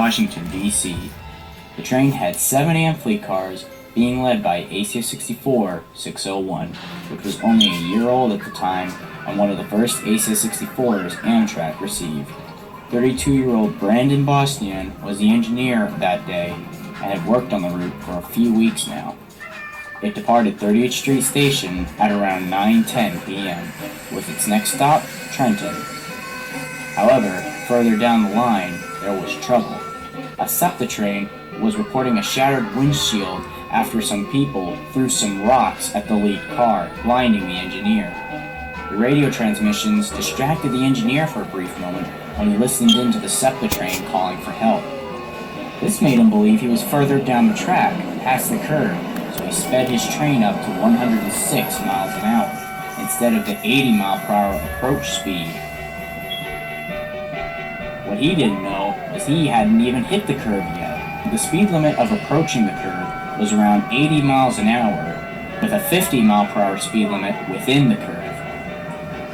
Washington, D.C. The train had 7 amphibious cars being led by ACS-64-601, which was only a year old at the time and one of the first ACS-64s Amtrak received. 32-year-old Brandon Bostian was the engineer that day and had worked on the route for a few weeks now. It departed 30th Street Station at around 9:10 p.m., with its next stop, Trenton. However, further down the line, there was trouble. A SEPTA train was reporting a shattered windshield after some people threw some rocks at the lead car, blinding the engineer. The radio transmissions distracted the engineer for a brief moment when he listened in to the SEPTA train calling for help. This made him believe he was further down the track, past the curve, so he sped his train up to 106 miles an hour, instead of the 80-mile-per-hour approach speed. What he didn't know is he hadn't even hit the curve yet. The speed limit of approaching the curve was around 80 miles an hour, with a 50-mile-per-hour speed limit within the curve.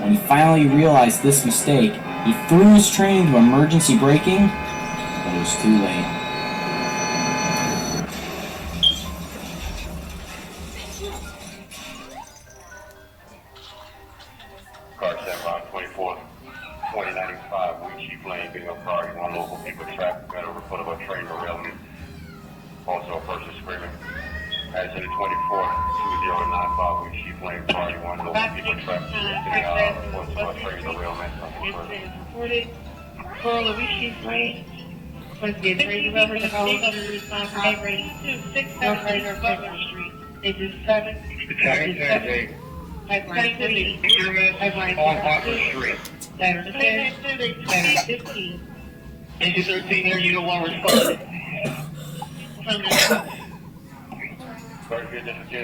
When he finally realized this mistake, he threw his train into emergency braking, but it was too late. Car 7 on 24, 2095, Wheat Lane, being up priority 1 local people traffic got over foot of a train derailment. Also a person screaming. Accident 24, 2095, Wheat Lane, priority 1 local people traffic got over a train derailment. It's reported for Louis Lane. Was the train derailment of all responsibility to 677 Butler Street. It is 7. Pipeline 3, Pipeline 4, Butler Street. Saturday 15. Engine 13 there, you don't want to respond.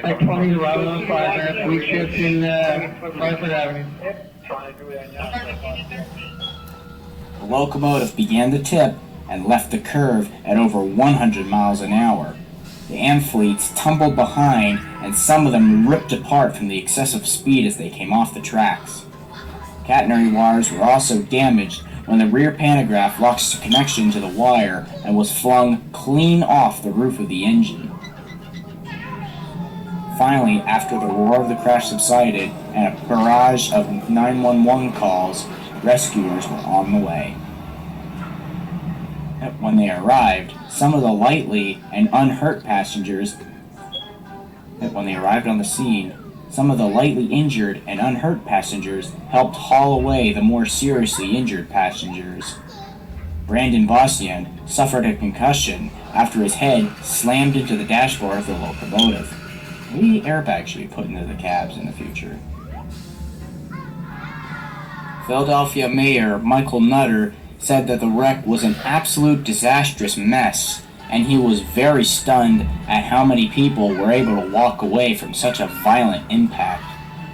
Like 20 arrival on 5 we shift in Frankfurt Avenue. The locomotive began to tip and left the curve at over 100 miles an hour. The amphibians tumbled behind, and some of them ripped apart from the excessive speed as they came off the tracks. Catenary wires were also damaged when the rear pantograph lost connection to the wire and was flung clean off the roof of the engine. Finally, after the roar of the crash subsided and a barrage of 911 calls, rescuers were on the way. When they arrived, some of the lightly and unhurt passengers When they arrived on the scene, some of the lightly injured and unhurt passengers helped haul away the more seriously injured passengers. Brandon Bostian suffered a concussion after his head slammed into the dashboard of the locomotive. Maybe airbags should be put into the cabs in the future. Philadelphia Mayor Michael Nutter said that the wreck was an absolute disastrous mess, and he was very stunned at how many people were able to walk away from such a violent impact.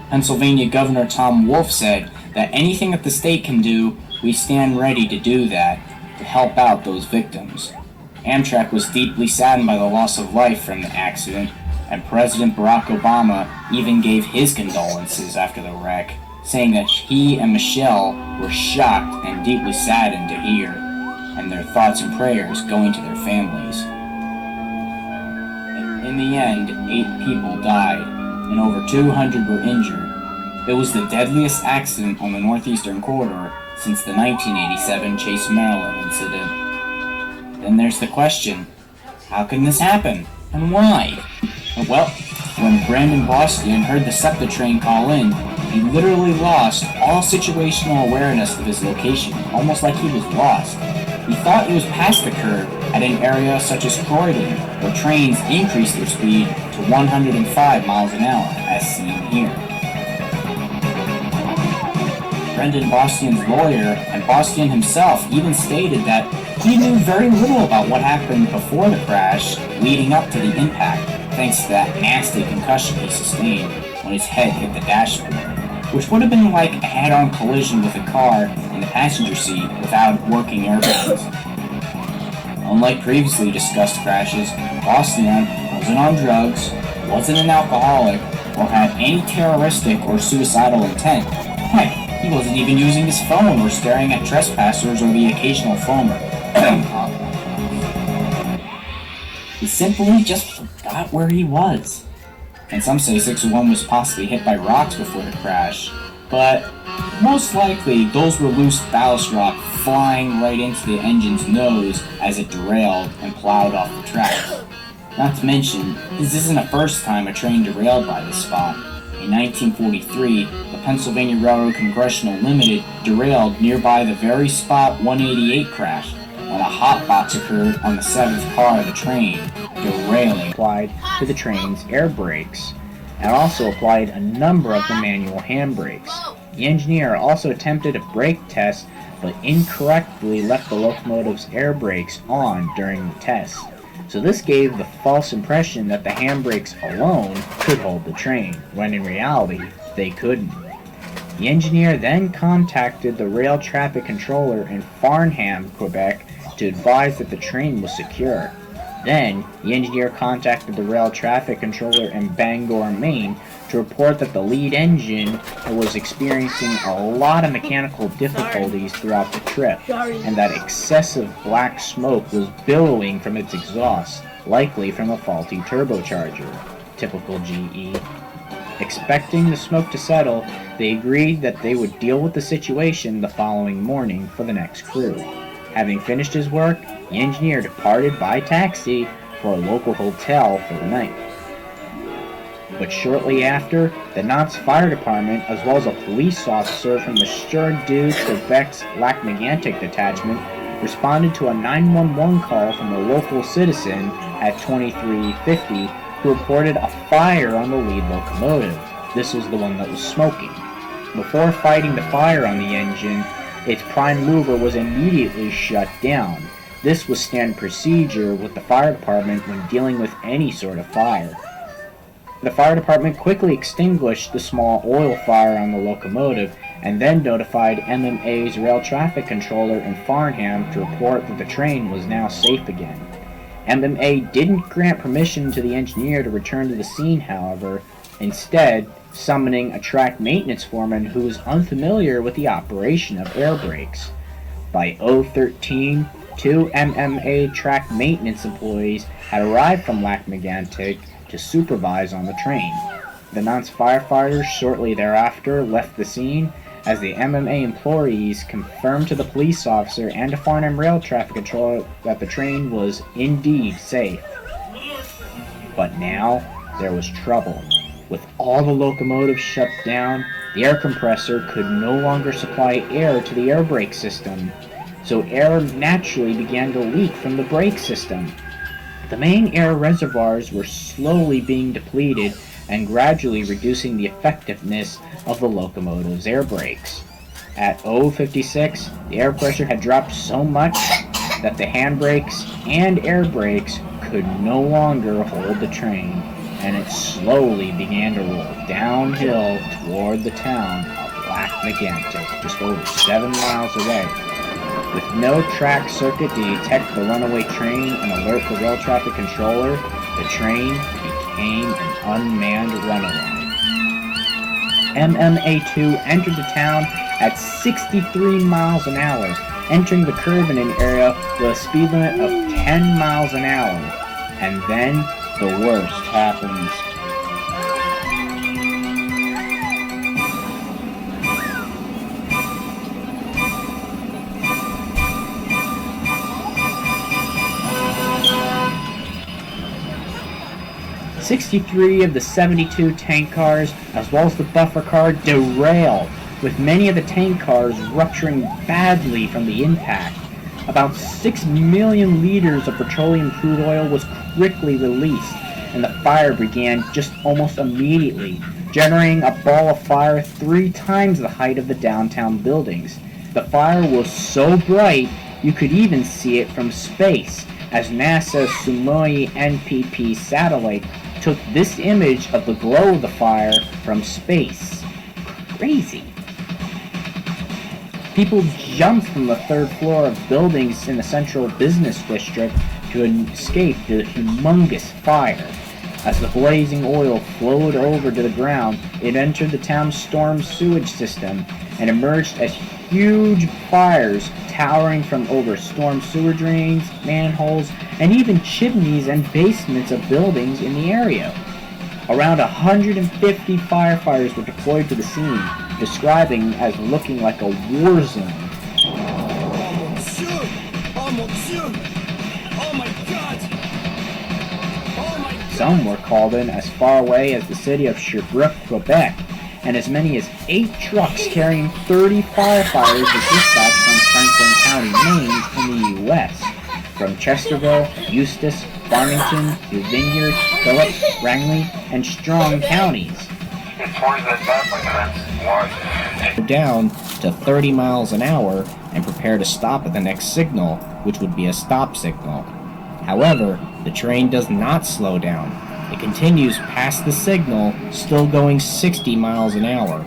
Pennsylvania Governor Tom Wolf said that anything that the state can do, we stand ready to do that, to help out those victims. Amtrak was deeply saddened by the loss of life from the accident, and President Barack Obama even gave his condolences after the wreck, saying that he and Michelle were shocked and deeply saddened to hear, and their thoughts and prayers going to their families. In the end, 8 people died, and over 200 were injured. It was the deadliest accident on the Northeastern Corridor since the 1987 Chase, Maryland incident. Then there's the question, how can this happen, and why? Well, when Brandon Bostian heard the SEPTA train call in, he literally lost all situational awareness of his location, almost like he was lost. He thought he was past the curve at an area such as Croydon, where trains increase their speed to 105 miles an hour, as seen here. Brendan Bostian's lawyer and Bostian himself even stated that he knew very little about what happened before the crash leading up to the impact, thanks to that nasty concussion he sustained when his head hit the dashboard, which would have been like a head-on collision with a car in the passenger seat without working airbags. Unlike previously discussed crashes, Bostian wasn't on drugs, wasn't an alcoholic, or had any terroristic or suicidal intent. Heck, he wasn't even using his phone or staring at trespassers or the occasional foamer. He simply just forgot where he was. And some say 601 was possibly hit by rocks before the crash, but most likely those were loose ballast rock flying right into the engine's nose as it derailed and plowed off the tracks. Not to mention, this isn't the first time a train derailed by this spot. In 1943, the Pennsylvania Railroad Congressional Limited derailed nearby the very spot 188 crashed when a hotbox occurred on the 7th car of the train, derailing applied to the train's air brakes, and also applied a number of the manual handbrakes. The engineer also attempted a brake test, but incorrectly left the locomotive's air brakes on during the test. So this gave the false impression that the handbrakes alone could hold the train, when in reality, they couldn't. The engineer then contacted the rail traffic controller in Farnham, Quebec, to advise that the train was secure. Then, the engineer contacted the rail traffic controller in Bangor, Maine, to report that the lead engine was experiencing a lot of mechanical difficulties throughout the trip, and that excessive black smoke was billowing from its exhaust, likely from a faulty turbocharger. Typical GE. Expecting the smoke to settle, they agreed that they would deal with the situation the following morning for the next crew. Having finished his work, the engineer departed by taxi for a local hotel for the night. But shortly after, the Nantes Fire Department, as well as a police officer from the Steward du Quebec's Lac-Mégantic detachment, responded to a 911 call from a local citizen at 2350 who reported a fire on the lead locomotive. This was the one that was smoking. Before fighting the fire on the engine, its prime mover was immediately shut down. This was standard procedure with the fire department when dealing with any sort of fire. The fire department quickly extinguished the small oil fire on the locomotive and then notified MMA's rail traffic controller in Farnham to report that the train was now safe again. MMA didn't grant permission to the engineer to return to the scene, however, instead summoning a track maintenance foreman who was unfamiliar with the operation of air brakes. By 013, 2 MMA track maintenance employees had arrived from Lac-Mégantic to supervise on the train. The Nantes firefighters shortly thereafter left the scene as the MMA employees confirmed to the police officer and to Farnham rail traffic controller that the train was indeed safe. But now there was trouble. With all the locomotives shut down, the air compressor could no longer supply air to the air brake system, so air naturally began to leak from the brake system. The main air reservoirs were slowly being depleted and gradually reducing the effectiveness of the locomotive's air brakes. At 056, the air pressure had dropped so much that the handbrakes and air brakes could no longer hold the train, and it slowly began to roll downhill toward the town of Lac-Mégantic, just over 7 miles away. With no track circuit to detect the runaway train and alert the rail traffic controller, the train became an unmanned runaway. MMA2 entered the town at 63 miles an hour, entering the curve in an area with a speed limit of 10 miles an hour. And then the worst happens. "63 of the 72 tank cars, as well as the buffer car, derailed, with many of the tank cars rupturing badly from the impact. About 6 million liters of petroleum crude oil was quickly released, and the fire began just almost immediately, generating a ball of fire 3 times the height of the downtown buildings. The fire was so bright you could even see it from space, as NASA's Sumoi NPP satellite took this image of the glow of the fire from space. Crazy. People jumped from the 3rd floor of buildings in the central business district to escape the humongous fire. As the blazing oil flowed over to the ground, it entered the town's storm sewage system and emerged as huge fires towering from over storm sewer drains, manholes, and even chimneys and basements of buildings in the area. Around 150 firefighters were deployed to the scene, describing as looking like a war zone. Some were called in as far away as the city of Sherbrooke, Quebec, and as many as 8 trucks carrying 30 firefighters were dispatched from Franklin County, Maine, in the U.S. From Chesterville, Eustis, Farmington, New Vineyard, Phillips, Rangeley, and Strong counties. Down to 30 miles an hour and prepare to stop at the next signal, which would be a stop signal. However, the train does not slow down. It continues past the signal, still going 60 miles an hour.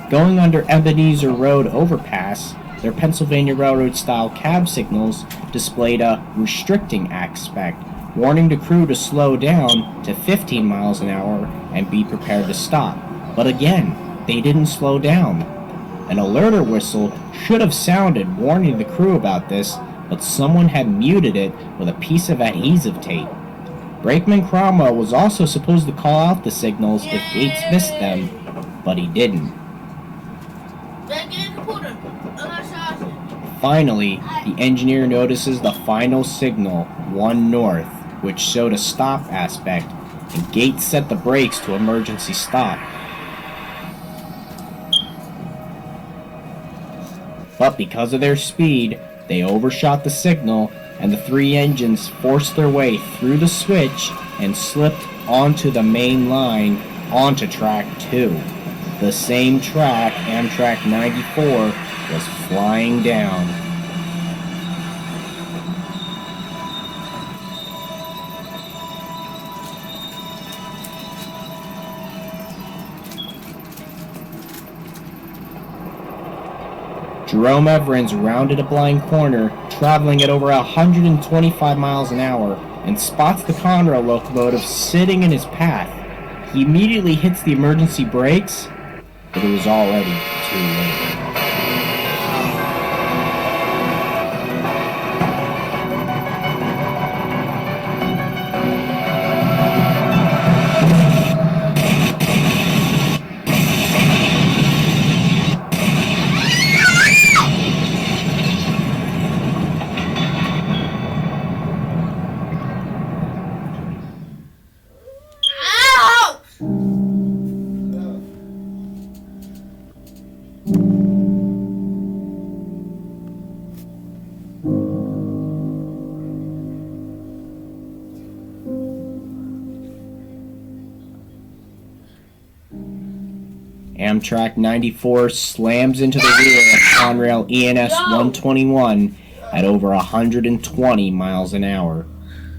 Going under Ebenezer Road overpass, their Pennsylvania Railroad-style cab signals displayed a restricting aspect, warning the crew to slow down to 15 miles an hour and be prepared to stop. But again, they didn't slow down. An alerter whistle should have sounded warning the crew about this, but someone had muted it with a piece of adhesive tape. Brakeman Cromwell was also supposed to call out the signals if Gates missed them, but he didn't. Finally, the engineer notices the final signal, 1 north, which showed a stop aspect, and Gates set the brakes to emergency stop. But because of their speed, they overshot the signal, and the 3 engines forced their way through the switch and slipped onto the main line onto track 2. The same track Amtrak 94 was flying down. Jerome Evans rounded a blind corner, traveling at over 125 miles an hour, and spots the Conrail locomotive sitting in his path. He immediately hits the emergency brakes, but it was already too late. Amtrak 94 slams into the rear of Conrail ENS 121 at over 120 miles an hour.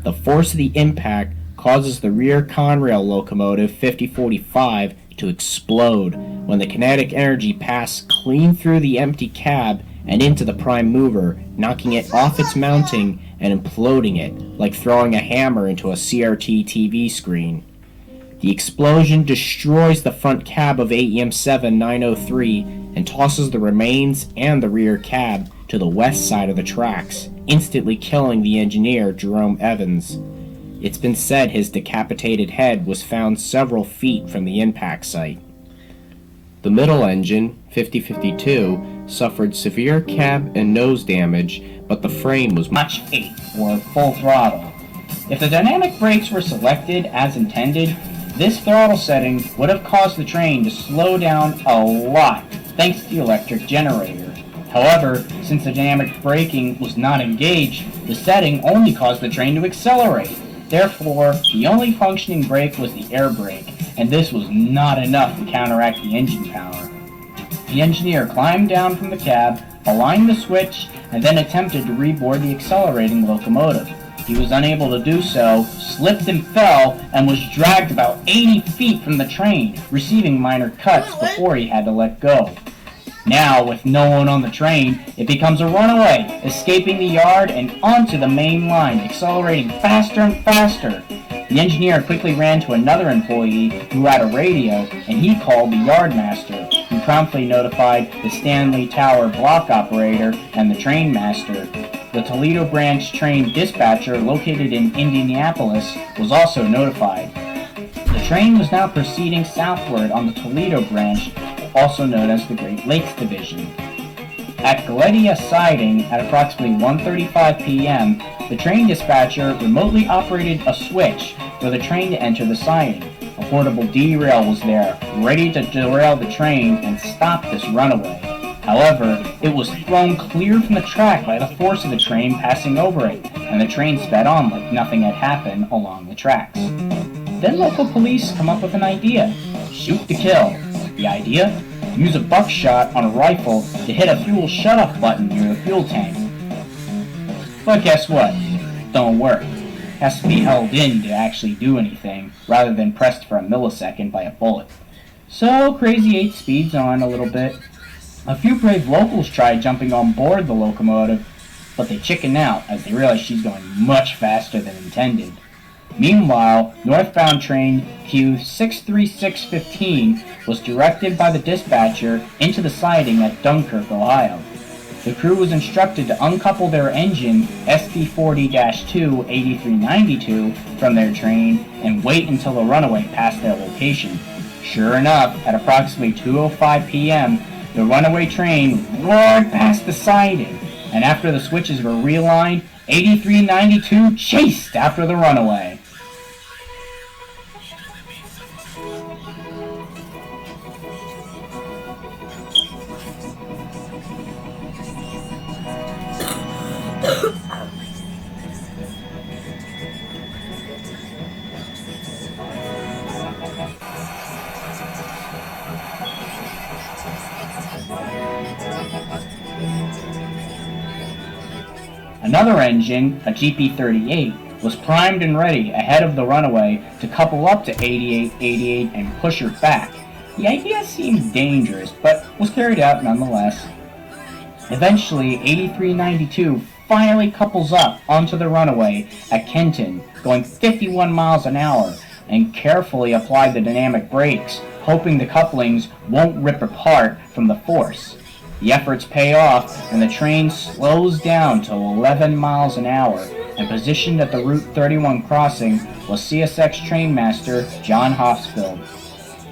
The force of the impact causes the rear Conrail locomotive 5045 to explode when the kinetic energy passed clean through the empty cab and into the prime mover, knocking it off its mounting and imploding it like throwing a hammer into a CRT TV screen. The explosion destroys the front cab of AEM 7903 and tosses the remains and the rear cab to the west side of the tracks, instantly killing the engineer, Jerome Evans. It's been said his decapitated head was found several feet from the impact site. The middle engine, 5052, suffered severe cab and nose damage, but the frame was Notch 8, or full throttle. If the dynamic brakes were selected as intended, this throttle setting would have caused the train to slow down a lot, thanks to the electric generator. However, since the dynamic braking was not engaged, the setting only caused the train to accelerate. Therefore, the only functioning brake was the air brake, and this was not enough to counteract the engine power. The engineer climbed down from the cab, aligned the switch, and then attempted to reboard the accelerating locomotive. He was unable to do so, slipped and fell, and was dragged about 80 feet from the train, receiving minor cuts before he had to let go. Now, with no one on the train, it becomes a runaway, escaping the yard and onto the main line, accelerating faster and faster. The engineer quickly ran to another employee who had a radio, and he called the yardmaster, who promptly notified the Stanley Tower block operator and the train master. The Toledo branch train dispatcher located in Indianapolis was also notified. The train was now proceeding southward on the Toledo branch, also known as the Great Lakes Division. At Galedia Siding at approximately 1:35 p.m., the train dispatcher remotely operated a switch for the train to enter the siding. A portable derail was there, ready to derail the train and stop this runaway. However, it was thrown clear from the track by the force of the train passing over it, and the train sped on like nothing had happened along the tracks. Then local police come up with an idea: shoot to kill. The idea? Use a buckshot on a rifle to hit a fuel shut-off button near the fuel tank. But guess what? Don't work. Has to be held in to actually do anything, rather than pressed for a millisecond by a bullet. So Crazy 8 speeds on a little bit. A few brave locals tried jumping on board the locomotive, but they chickened out as they realized she's going much faster than intended. Meanwhile, northbound train Q63615 was directed by the dispatcher into the siding at Dunkirk, Ohio. The crew was instructed to uncouple their engine SD40-2 8392 from their train and wait until the runaway passed their location. Sure enough, at approximately 2:05 p.m., the runaway train roared past the siding, and after the switches were realigned, 8392 chased after the runaway. Another engine, a GP38, was primed and ready ahead of the runaway to couple up to 8888 and push her back. The idea seemed dangerous, but was carried out nonetheless. Eventually, 8392 finally couples up onto the runaway at Kenton, going 51 miles an hour, and carefully applied the dynamic brakes, hoping the couplings won't rip apart from the force. The efforts pay off, and the train slows down to 11 miles an hour, and positioned at the Route 31 crossing was CSX trainmaster John Hofsfield.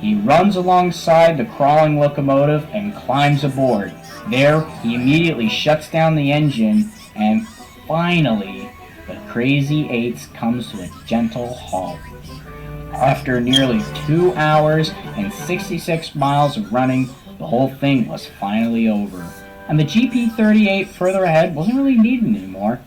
He runs alongside the crawling locomotive and climbs aboard. There, he immediately shuts down the engine, and finally, the Crazy Eights comes to a gentle halt. After nearly 2 hours and 66 miles of running, the whole thing was finally over, and the GP38 further ahead wasn't really needed anymore.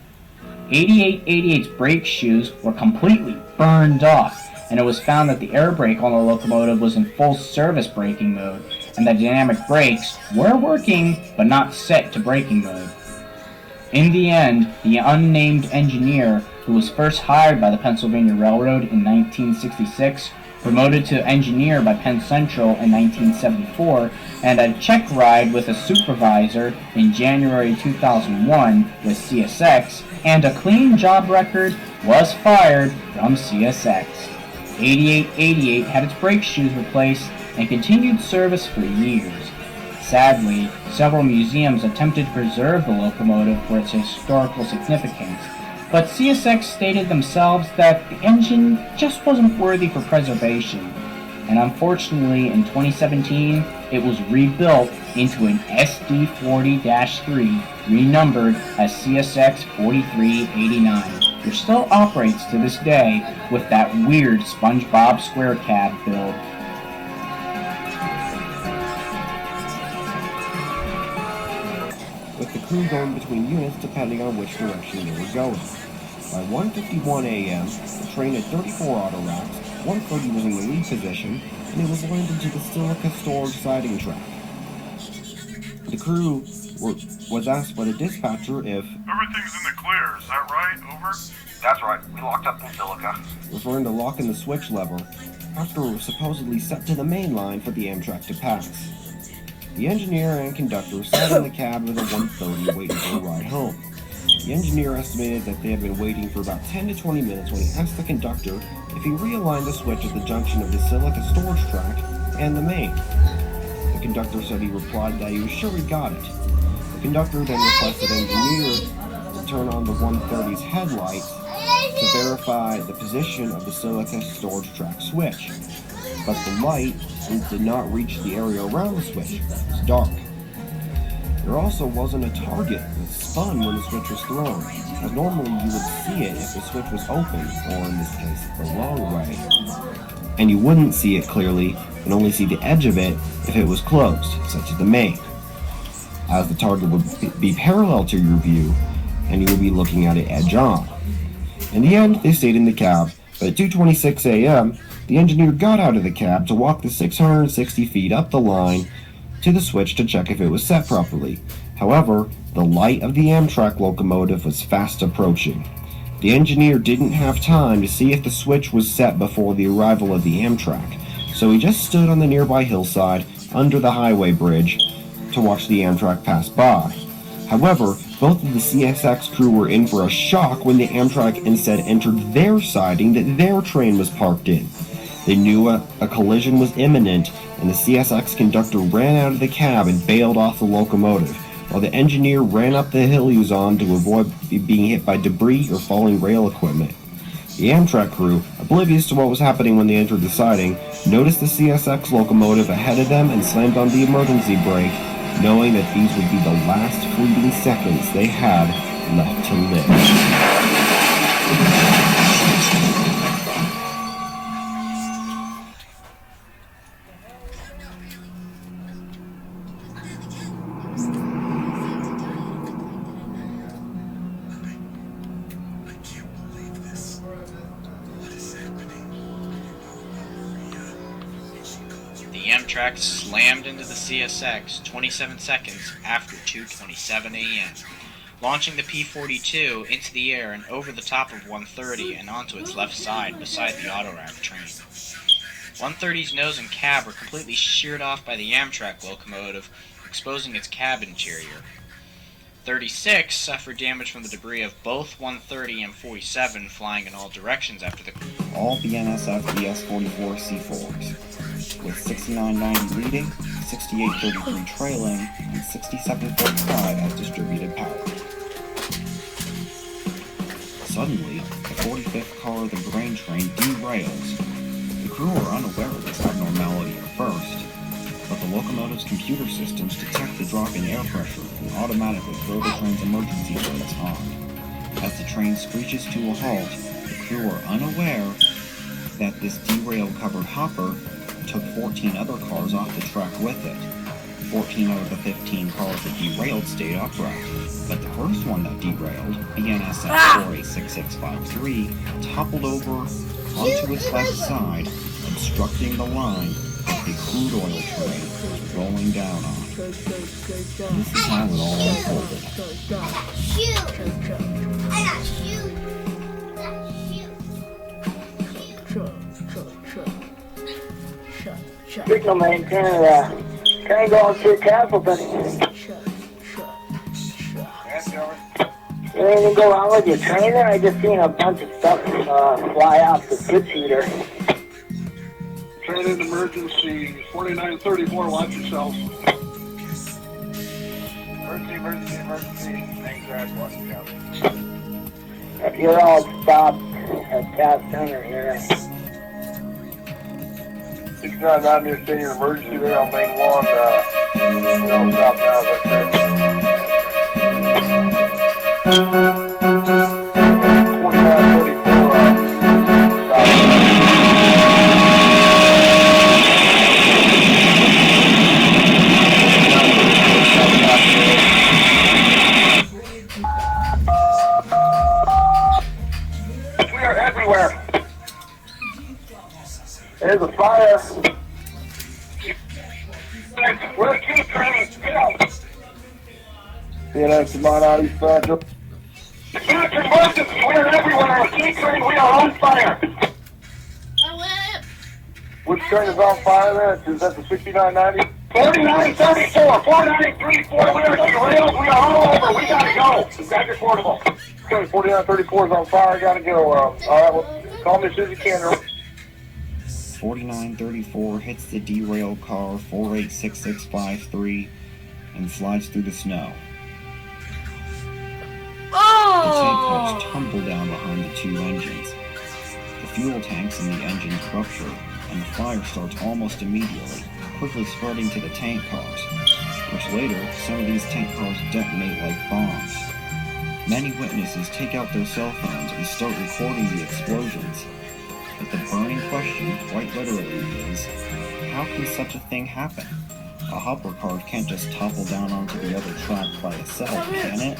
8888's brake shoes were completely burned off, and it was found that the air brake on the locomotive was in full service braking mode, and the dynamic brakes were working, but not set to braking mode. In the end, the unnamed engineer, who was first hired by the Pennsylvania Railroad in 1966, promoted to engineer by Penn Central in 1974, and a check ride with a supervisor in January 2001 with CSX, and a clean job record, was fired from CSX. 8888 had its brake shoes replaced and continued service for years. Sadly, several museums attempted to preserve the locomotive for its historical significance, but CSX stated themselves that the engine just wasn't worthy for preservation, and unfortunately in 2017 it was rebuilt into an SD40-3 renumbered as CSX 4389, which still operates to this day with that weird SpongeBob Square cab build. With the crew going between units depending on which direction they were going. By 1:51 a.m., the train had 34 auto racks, 130 was in the lead position, and it was lined into the silica storage siding track. The crew was asked by the dispatcher if everything's in the clear, is that right? Over? That's right, we locked up in silica. referring to locking the switch lever, after it was supposedly set to the main line for the Amtrak to pass. The engineer and conductor sat in the cab of the 130 waiting for a ride home. The engineer estimated that they had been waiting for about 10 to 20 minutes when he asked the conductor if he realigned the switch at the junction of the silica storage track and the main. The conductor said he replied that he was sure he got it. The conductor then requested the engineer to turn on the 130's headlights to verify the position of the silica storage track switch. But the light did not reach the area around the switch. It was dark. There also wasn't a target that spun when the switch was thrown, as normally you would see it if the switch was open, or in this case, the wrong way. And you wouldn't see it clearly, and only see the edge of it if it was closed, such as the main, as the target would be parallel to your view, and you would be looking at it edge on. In the end, they stayed in the cab, but at 2:26 a.m., the engineer got out of the cab to walk the 660 feet up the line to the switch to check if it was set properly. However, the light of the Amtrak locomotive was fast approaching. The engineer didn't have time to see if the switch was set before the arrival of the Amtrak, so he just stood on the nearby hillside under the highway bridge to watch the Amtrak pass by. However, both of the CSX crew were in for a shock when the Amtrak instead entered their siding that their train was parked in. They knew a collision was imminent, and the CSX conductor ran out of the cab and bailed off the locomotive, while the engineer ran up the hill he was on to avoid being hit by debris or falling rail equipment. The Amtrak crew, oblivious to what was happening when they entered the siding, noticed the CSX locomotive ahead of them and slammed on the emergency brake, knowing that these would be the last fleeting seconds they had left to live. The Amtrak slammed into the CSX 27 seconds after 2:27 a.m., launching the P-42 into the air and over the top of 130 and onto its left side beside the Autorack train. 130's nose and cab were completely sheared off by the Amtrak locomotive, exposing its cab interior. 36 suffered damage from the debris of both 130 and 47 flying in all directions after the... All BNSF BS-44 C4s, with 6990 leading, 6833 trailing, and 6745 as distributed power. Suddenly, the 45th car of the grain train derails. The crew are unaware of this abnormality at first, but the locomotive's computer systems detect the drop in air pressure and automatically throw the train's emergency brakes on. As the train screeches to a halt, the crew are unaware that this derail-covered hopper took 14 other cars off the track with it. 14 out of the 15 cars that derailed stayed upright, but the first one that derailed, BNSF 486653, toppled over onto its left side, obstructing the line that the crude oil train was rolling down on. This is how it all unfolded. Shoot! I got shoot! Signal maintainer, train going through Castleton. Anything go wrong with your train there? I just seen a bunch of stuff fly off the skid steer. Train in emergency, 4934, watch yourselves. Emergency. Thanks, guys, watch yourselves. You're all stopped at Cass Center here. 699 near state emergency there on main one, don't stop now, is that correct? 2934, we are everywhere. There's a fire. We're keep trying to kill. CNN, Simon, out east side. We're everywhere. Keep train, we are on fire. Which train is on fire there? Is that the 6990? 4934, 4934, we are derailed, we are all over, we gotta go. Grab your portable. Okay, 4934 is on fire, gotta go. Alright, well, call me as soon as you can. 4934 hits the derailed car 486653 and slides through the snow. The tank tops tumble down behind the two engines. The fuel tanks in the engines rupture, and the fire starts almost immediately, quickly spreading to the tank cars, which later, some of these tank cars detonate like bombs. Many witnesses take out their cell phones and start recording the explosions. But the burning question, quite literally, is, how can such a thing happen? A hopper car can't just topple down onto the other track by itself, can it?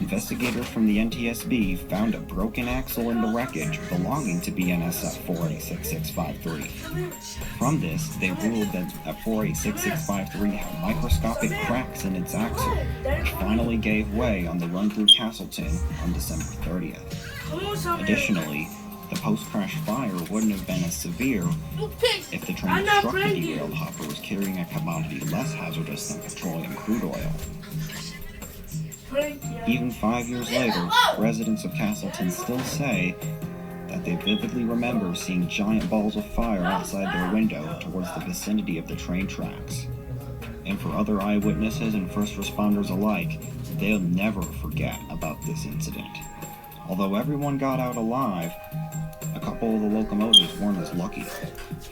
Investigators from the NTSB found a broken axle in the wreckage belonging to BNSF 486653. From this, they ruled that 486653 had microscopic cracks in its axle, which finally gave way on the run through Castleton on December 30th. Additionally, the post-crash fire wouldn't have been as severe if the train that struck the derailed hopper was carrying a commodity less hazardous than petroleum crude oil. Even 5 years later, residents of Castleton still say that they vividly remember seeing giant balls of fire outside their window towards the vicinity of the train tracks. And for other eyewitnesses and first responders alike, they'll never forget about this incident. Although everyone got out alive, a couple of the locomotives weren't as lucky.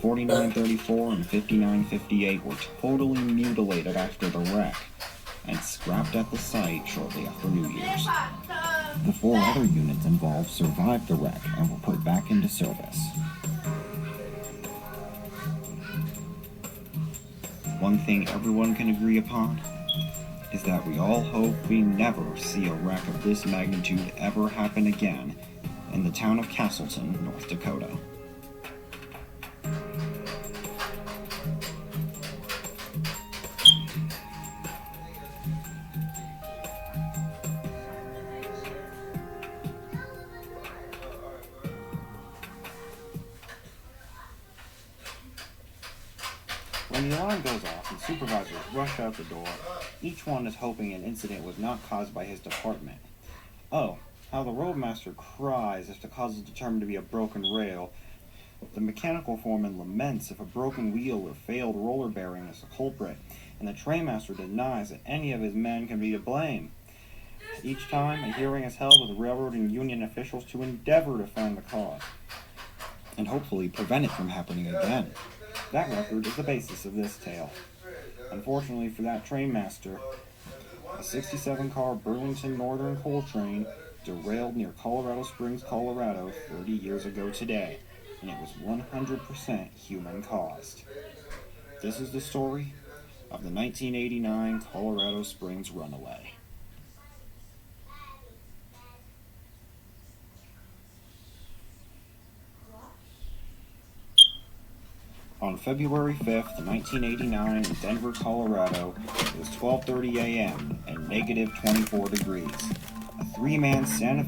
4934 and 5958 were totally mutilated after the wreck and scrapped at the site shortly after New Year's. The 4 other units involved survived the wreck and were put back into service. One thing everyone can agree upon is that we all hope we never see a wreck of this magnitude ever happen again in the town of Castleton, North Dakota. When the alarm goes off and supervisors rush out the door, each one is hoping an incident was not caused by his department. Oh, how the roadmaster cries if the cause is determined to be a broken rail. The mechanical foreman laments if a broken wheel or failed roller bearing is the culprit, and the trainmaster denies that any of his men can be to blame. Each time, a hearing is held with railroad and union officials to endeavor to find the cause, and hopefully prevent it from happening again. That record is the basis of this tale. Unfortunately for that trainmaster, a 67-car Burlington Northern coal train derailed near Colorado Springs, Colorado 30 years ago today, and it was 100% human-caused. This is the story of the 1989 Colorado Springs runaway. On February 5th, 1989, in Denver, Colorado, it was 12:30 a.m. and negative 24 degrees. A 3-man Santa